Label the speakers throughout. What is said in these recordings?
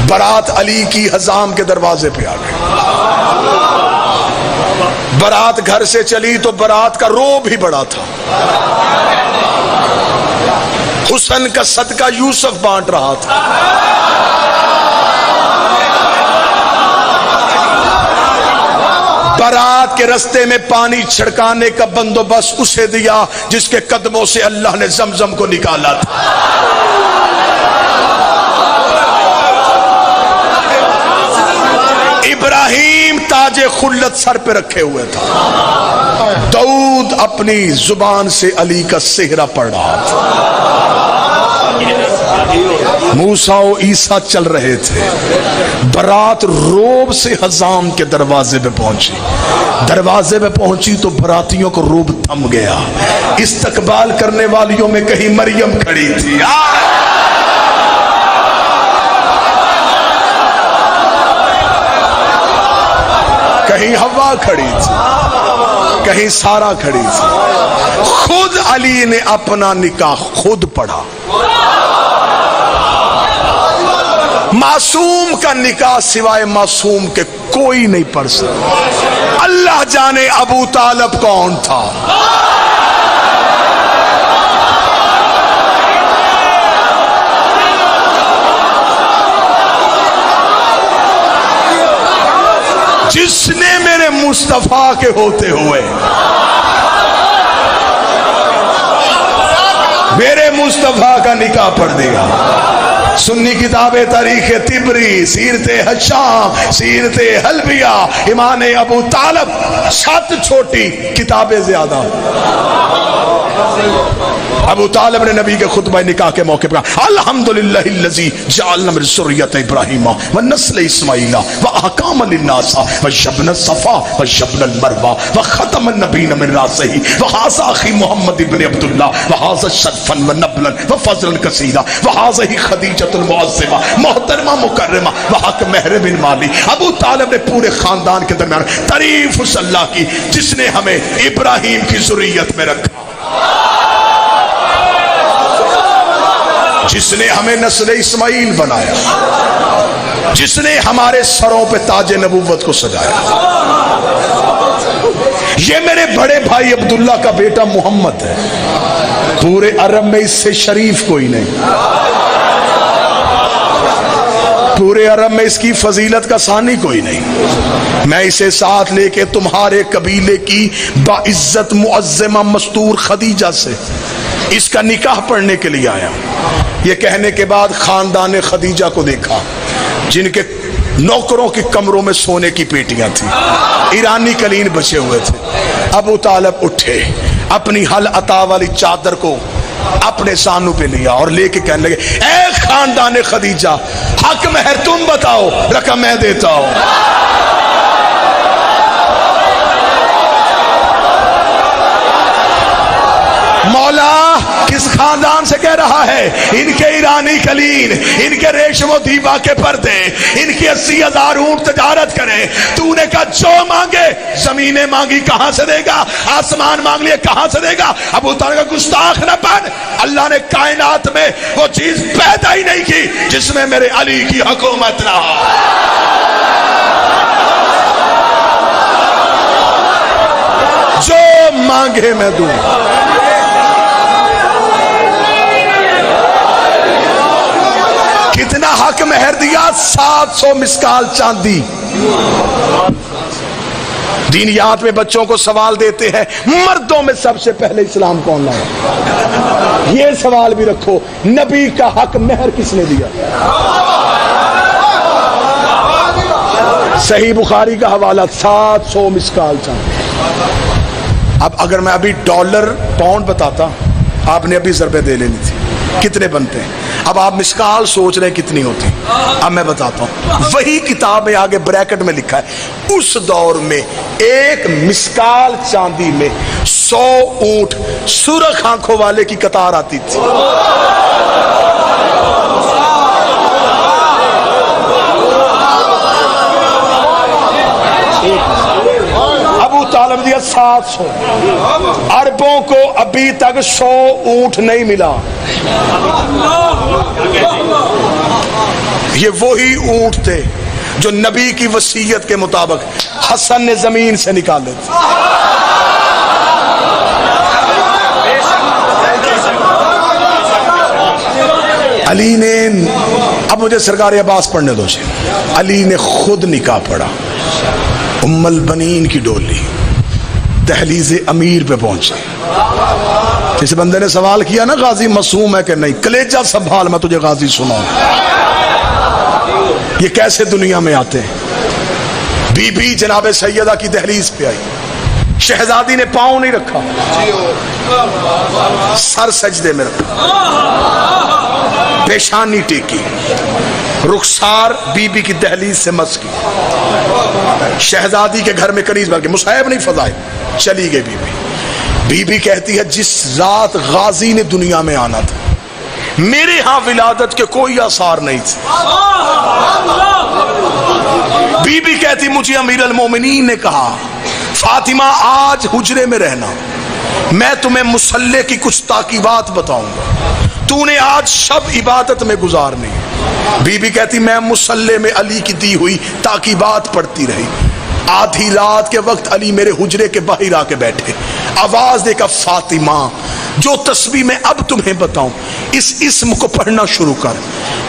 Speaker 1: برات علی کی حزام کے دروازے پہ آ گئی. برات گھر سے چلی تو برات کا روب ہی بڑا تھا. حسن کا صدقہ یوسف بانٹ رہا تھا. برات کے رستے میں پانی چھڑکانے کا بندوبست اسے دیا جس کے قدموں سے اللہ نے زمزم کو نکالا تھا. ابراہیم تاج خلت سر پہ رکھے ہوئے تھا. داؤد اپنی زبان سے علی کا صحرا پڑھ رہا تھا. موسیٰ و عیسیٰ چل رہے تھے. برات روب سے حزام کے دروازے پہ پہنچی. دروازے پہ پہنچی تو براتیوں کو روب تھم گیا. استقبال کرنے والیوں میں کہیں مریم کھڑی تھی, کہیں حوا کھڑی تھی, کہیں سارا کھڑی تھی. خود علی نے اپنا نکاح خود پڑھا. معصوم کا نکاح سوائے معصوم کے کوئی نہیں پڑھ سکتا. اللہ جانے ابو طالب کون تھا. جس نے میرے مصطفیٰ کے ہوتے ہوئے میرے مصطفیٰ کا نکاح پڑھ دیا. سنی کتاب تاریخ طبری, سیرت ہشام, سیرت حلبیہ, ایمان ابو طالب, 7 چھوٹی کتابیں زیادہ. ابو طالب نے نبی کے خطبہ نکاح کے موقع پر الحمدللہ الذی جعلنا من ذریۃ ابراہیم ونسل اسماعیل واحکاما للناس وجبنا الصفا وجبنا المروہ وختم النبیین من راسہ وہذا اخی محمد ابن عبداللہ وہذا شرفا ونبلا وفضلا کثیرا وہذا خدیجۃ المعظمہ محترمہ مکرمہ وحق مہر بن مالی. ابو طالب نے پورے خاندان کے درمیان تعریف اس اللہ کی جس نے ہمیں ابراہیم کی ذریت میں رکھا, جس نے ہمیں نسل اسماعیل بنایا, جس نے ہمارے سروں پہ تاج نبوت کو سجایا. یہ میرے بڑے بھائی عبداللہ کا بیٹا محمد ہے. پورے عرب میں اس سے شریف کوئی نہیں. پورے عرب میں اس کی فضیلت کا ثانی کوئی نہیں. میں اسے ساتھ لے کے تمہارے قبیلے کی باعزت معظمہ مستور خدیجہ سے اس کا نکاح پڑھنے کے لیے آیا. یہ کہنے کے بعد خاندان خدیجہ کو دیکھا جن کے نوکروں کے کمروں میں سونے کی پیٹیاں تھیں, ایرانی قلین بچے ہوئے تھے. ابو طالب اٹھے, اپنی حل عطا والی چادر کو اپنے سانوں پہ لیا اور لے کے کہنے لگے اے خاندان خدیجہ, حق مہر تم بتاؤ, رقم میں دیتا ہوں. مولا کس خاندان سے کہہ رہا ہے؟ ان کے ایرانی قلین, ان کے ریشم و دیبا کے پردے, ان کی 80,000 اونٹ تجارت کرے. تو نے کہا جو مانگے, زمینیں مانگی کہاں سے دے گا, آسمان مانگ لیے کہاں سے دے گا. ابو طالب کا گستاخ نہ بن. اللہ نے کائنات میں وہ چیز پیدا ہی نہیں کی جس میں میرے علی کی حکومت نہ ہو. جو مانگے میں دوں. کتنا حق مہر دیا؟ 700 مسکال چاندی. دینیات میں بچوں کو سوال دیتے ہیں مردوں میں سب سے پہلے اسلام کون لایا؟ یہ سوال بھی رکھو, نبی کا حق مہر کس نے دیا؟ صحیح بخاری کا حوالہ 700 مسکال چاندی. اب اگر میں ابھی ڈالر پاؤنڈ بتاتا, آپ نے ابھی ضربے دے لینی تھی. کتنے بنتے ہیں؟ اب آپ مسکال سوچ رہے ہیں کتنی ہوتی. اب میں بتاتا ہوں, وہی کتاب میں آگے بریکٹ میں لکھا ہے اس دور میں ایک مسکال چاندی میں 100 اونٹ سرخ آنکھوں والے کی قطار آتی تھی. ابو طالب دیا 700. عربوں کو ابھی تک 100 اونٹ نہیں ملا. یہ وہی اونٹ تھے جو نبی کی وصیت کے مطابق حسن نے زمین سے نکالے تھے. علی نے، اب مجھے سرکار عباس پڑھنے دو جی. علی نے خود نکاح پڑھا. ام البنین کی ڈولی دہلیز امیر پہ پہنچی. جس بندے نے سوال کیا نا غازی معصوم ہے کہ نہیں، کلیجہ سنبھال، میں تجھے غازی سناؤں. یہ کیسے دنیا میں آتے ہیں. بی بی جناب سیدہ کی دہلیز پہ آئی. شہزادی نے پاؤں نہیں رکھا، سر سجدے میں رکھا، پیشانی ٹیکی، رخسار بی بی کی دہلیز سے مس کی. شہزادی کے گھر میں کنیز بن کے مصحف نہیں فضائے. چلی گئی بی بی. بی بی کہتی ہے جس رات غازی نے دنیا میں آنا تھا میرے ہاں ولادت کے کوئی آثار نہیں تھے. بی بی کہتی مجھے امیر المومنین نے کہا فاطمہ آج حجرے میں رہنا، میں تمہیں مصلی کی کچھ تاکیبات بتاؤں گا، تو نے آج شب عبادت میں گزارنی. بی بی کہتی میں مصلی میں علی کی دی ہوئی تاکیبات پڑھتی رہی. آدھی رات کے وقت علی میرے حجرے کے باہر آ کے بیٹھے. آواز دے کر فاطمہ جو تسبیح میں اب تمہیں بتاؤں اس اسم کو پڑھنا شروع کر.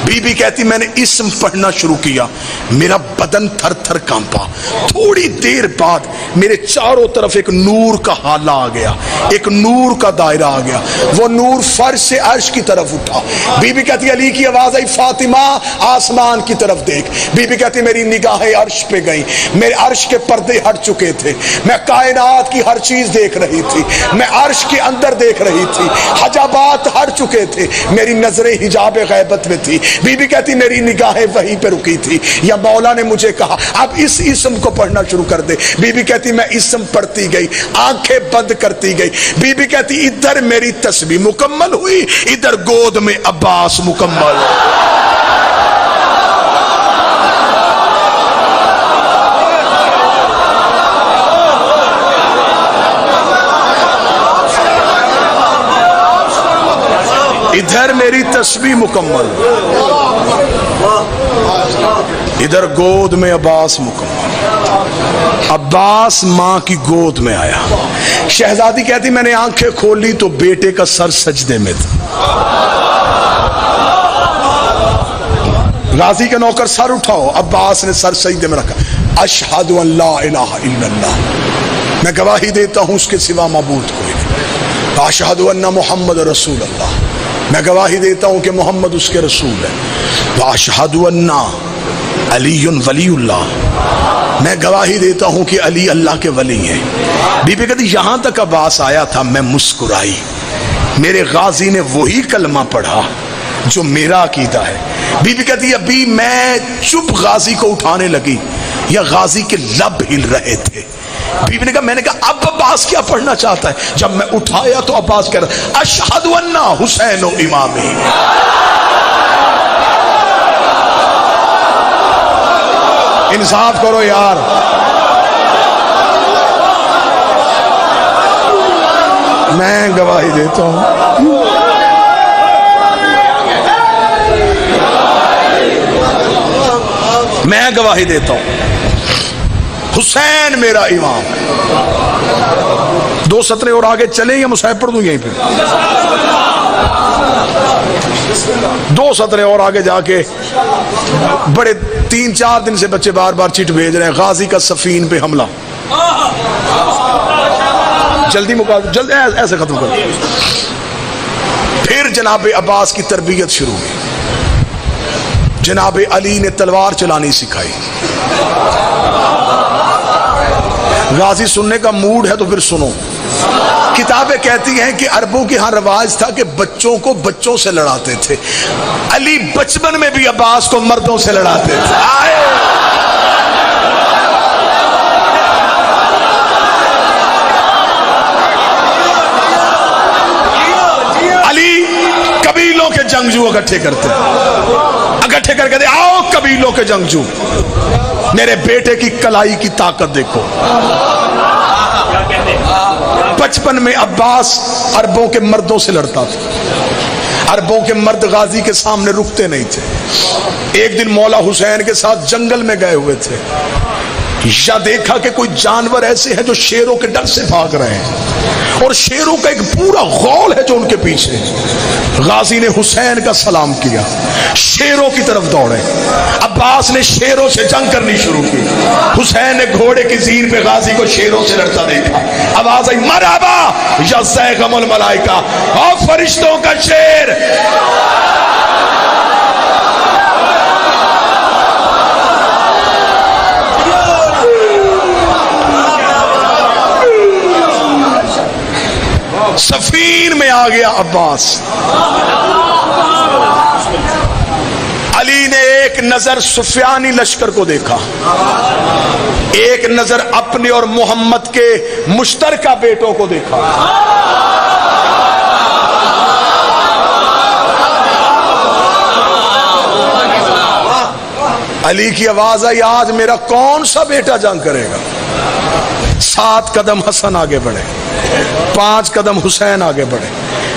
Speaker 1: بی بی کہتی میں نے اسم پڑھنا شروع کیا، میرا بدن تھر تھر کانپا. تھوڑی دیر بعد میرے چاروں طرف ایک نور کا حالہ آ گیا، ایک نور کا دائرہ آ گیا. وہ نور فرش سے عرش کی طرف اٹھا. بی بی کہتی علی کی آواز آئی فاطمہ آسمان کی طرف دیکھ. بی بی کہتی میری نگاہیں عرش پہ گئیں، میرے عرش کے پردے ہٹ چکے تھے، میں کائنات کی ہر چیز دیکھ رہی تھی، میں عرش کے اندر دیکھ رہی تھی، حجابات ہٹ چکے تھے، میری نظریں حجاب غیبت میں تھی. بی بی کہتی میری نگاہیں وہیں پہ رکی تھی. یا مولا نے مجھے کہا اب اس اسم کو پڑھنا شروع کر دے. بی بی کہتی میں اسم پڑھتی گئی، آنکھیں بند کرتی گئی. بی بی کہتی ادھر میری تسبیح مکمل ہوئی، ادھر گود میں عباس مکمل. ادھر میری تسبیح مکمل، ادھر گود میں عباس مکمل. عباس ماں کی گود میں آیا. شہزادی کہتی میں نے آنکھیں کھولی تو بیٹے کا سر سجدے میں تھا. غازی کے نوکر سر اٹھاؤ. عباس نے سر سجدے میں رکھا. اشہد ان لا الہ الا اللہ، میں گواہی دیتا ہوں اس کے سوا معبود کوئی نہیں. اشہد ان محمد رسول اللہ، میں گواہی دیتا ہوں کہ محمد اس کے رسول ہے. واشہد ان علی ولی اللہ، میں گواہی دیتا ہوں کہ علی اللہ کے ولی ہیں. بی بی کہتی یہاں تک عباس آیا تھا میں مسکرائی. میرے غازی نے وہی کلمہ پڑھا جو میرا عقیدہ ہے. بی بی کہتی ابھی میں چپ غازی کو اٹھانے لگی یا غازی کے لب ہل رہے تھے. بی بی نے کہا میں نے کہا اب عباس کیا پڑھنا چاہتا ہے. جب میں اٹھایا تو عباس کہہ رہا اشہد ان حسین و امامی. انصاف کرو یار. میں گواہی دیتا ہوں میں گواہی دیتا ہوں حسین میرا امام. 2 سطریں اور آگے چلیں یا مصحف پڑھ دوں یہیں پہ؟ 2 سطریں اور آگے جا کے بڑے 3-4 دن سے بچے بار بار چٹ بھیج رہے ہیں غازی کا سفین پہ حملہ. جلدی جلد ایسے ختم کر. پھر جناب عباس کی تربیت شروع ہوئی. جناب علی نے تلوار چلانی سکھائی. غازی سننے کا موڈ ہے تو پھر سنو. کتابیں کہتی ہیں کہ عربوں کے ہاں رواج تھا کہ بچوں کو بچوں سے لڑاتے تھے. علی بچپن میں بھی عباس کو مردوں سے لڑاتے تھے. علی قبیلوں کے جنگجو اکٹھے کرتے اکٹھے کر کے آؤ قبیلوں کے جنگجو میرے بیٹے کی کلائی کی طاقت دیکھو. بچپن میں عباس عربوں کے مردوں سے لڑتا تھا. عربوں کے مرد غازی کے سامنے رکتے نہیں تھے۔ ایک دن مولا حسین کے ساتھ جنگل میں گئے ہوئے تھے، یا دیکھا کہ کوئی جانور ایسے ہیں جو شیروں کے ڈر سے بھاگ رہے ہیں، اور شیروں کا ایک پورا غول ہے جو ان کے پیچھے۔ غازی نے حسین کا سلام کیا، شیروں کی طرف دوڑے۔ عباس نے شیروں سے جنگ کرنی شروع کی۔ حسین نے گھوڑے کی زین پہ غازی کو شیروں سے لڑتا دیکھا، آواز آئی مرحبا یا زیغم الملائکہ، اور فرشتوں کا شیر۔ سفین میں آ گیا عباس۔ علی نے ایک نظر سفیانی لشکر کو دیکھا، ایک نظر اپنے اور محمد کے مشترکہ بیٹوں کو دیکھا۔ علی کی آواز آئی آج میرا کون سا بیٹا جنگ کرے گا؟ 7 قدم حسن آگے بڑھے، 5 قدم حسین آگے بڑھے۔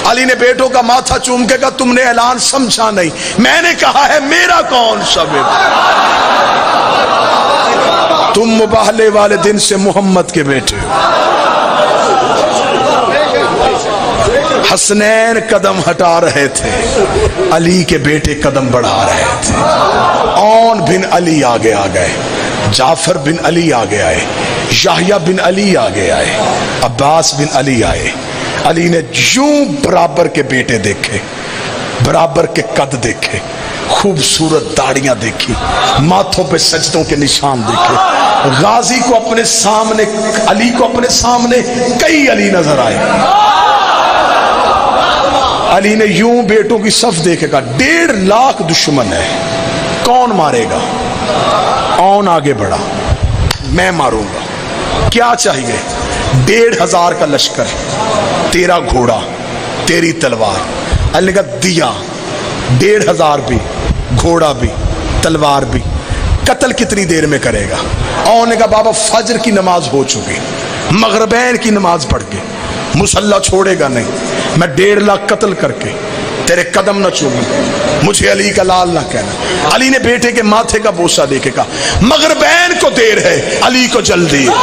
Speaker 1: علی نے بیٹوں کا ماتھا چوم کے کہا تم نے اعلان سمجھا نہیں، میں نے کہا ہے میرا کون سا بیٹا؟ تم مباہلے والے دن سے محمد کے بیٹے ہو۔ حسنین قدم ہٹا رہے تھے، علی کے بیٹے قدم بڑھا رہے تھے۔ اون بن علی آگے آ گئے، جعفر بن علی آگے آئے، یحییٰ بن علی آگے آئے، عباس بن علی آئے۔ علی نے یوں برابر کے بیٹے دیکھے، برابر کے قد دیکھے، خوبصورت داڑیاں دیکھی، ماتھوں پہ سجدوں کے نشان دیکھے۔ غازی کو اپنے سامنے، علی کو اپنے سامنے کئی علی نظر آئے۔ علی نے یوں بیٹوں کی صف دیکھے، کہا 1.5 لاکھ دشمن ہے، کون مارے گا؟ اون آگے بڑھا، میں ماروں گا، کیا چاہیے؟ 1,500 کا لشکر، تیرا گھوڑا، تیری تلوار۔ علی نے کہا دیا، 1,500 بھی، گھوڑا بھی، تلوار بھی۔ قتل کتنی دیر میں کرے گا؟ اون نے کہا بابا فجر کی نماز ہو چکی، مغربین کی نماز پڑھ کے مسلح چھوڑے گا نہیں، میں 1.5 لاکھ قتل کر کے تیرے قدم نہ چوموں، مجھے علی کا لال نہ کہنا۔ علی نے بیٹے کے ماتھے کا بوسہ دے کے کہا مغربین کو دیر ہے، علی کو جلدی ہے۔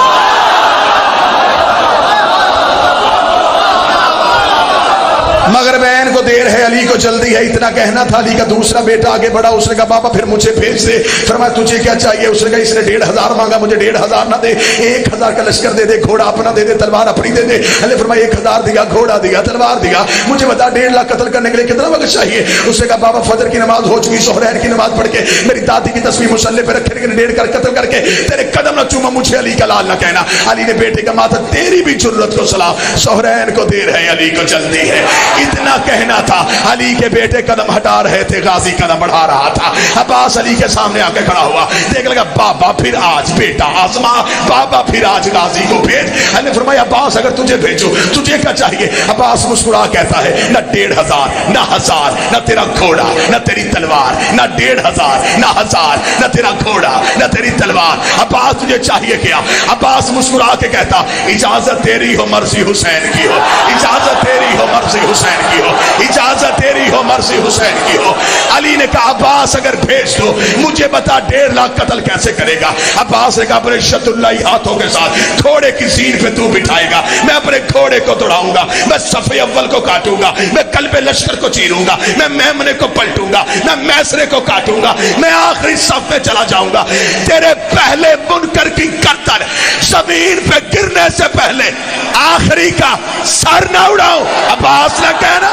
Speaker 1: مغربین کو دیر ہے، علی کو جلدی ہے، اتنا کہنا تھا۔ علی کا دوسرا بیٹا آگے بڑھا، اس نے کہا بابا پھر مجھے بھیج دے۔ فرمایا تجھے کیا چاہیے؟ اس نے کہا اس نے 1,500 مانگا، مجھے 1,500 نہ دے، 1,000 کا لشکر دے دے، گھوڑا اپنا دے دے، تلوار اپنی دے دے۔ علی فرمایا 1,000 دیا، گھوڑا دیا، تلوار دیا، مجھے بتا 1.5 لاکھ قتل کرنے کے لیے کتنا وقت چاہیے؟ اس نے کہا بابا فجر کی نماز ہو چکی، سحرین کی نماز پڑھ کے میری دادی کی تصویر مسلح پہ رکھے، لیکن 1.5 کر قتل کر کے تیرے قدم نہ چوما، مجھے علی کا لال نہ کہنا۔ علی نے بیٹے کا ماتھا، تیری بھی جرت کو سلام، سحرین کو دیر ہے، علی کو جلدی ہے، اتنا کہنا تھا۔ علی کے بیٹے قدم ہٹا رہے تھے، غازی قدم بڑھا رہا تھا۔ عباس علی کے سامنے آ کے کھڑا ہوا، دیکھ لگا بابا پھر آج بیٹا آزما، بابا پھر آج غازی کو بھیج۔ علی نے فرمایا عباس اگر تجھے بھیجو تجھے کیا چاہیے؟ عباس مسکرا کہتا ہے نہ 1,500 نہ 1,000 نہ تیرا گھوڑا نہ تیری تلوار، نہ 1,500 نہ 1,000 نہ تیرا گھوڑا نہ تیری تلوار، عباس تجھے چاہیے کیا؟ عباس مسکرا کے کہتا اجازت تیری ہو مرضی حسین کی ہو، اجازت تیری ہو مرضی حسین کی ہو، اجازت تیری ہو مرضی حسین کی ہو۔ علی نے کہا عباس اگر بھیج دو مجھے بتا 1.5 لاکھ قتل کیسے کرے گا؟ عباس نے کہا اپنے شد اللہ ہاتھوں کے ساتھ گھوڑے کی زین پہ تو بٹھائے گا، میں اپنے گھوڑے کو دوڑاؤں گا، میں صف اول کو کاٹوں گا، میں قلب لشکر کو چیروں گا، میں میمنے کو پلٹوں گا، میں میسرے کو کاٹوں گا، میں آخری صف میں چلا جاؤں گا، تیرے پہلے منکر کی گردن زمین پہ گرنے سے پہلے آخری کا سر نہ اڑاؤں۔ عباس نے کہنا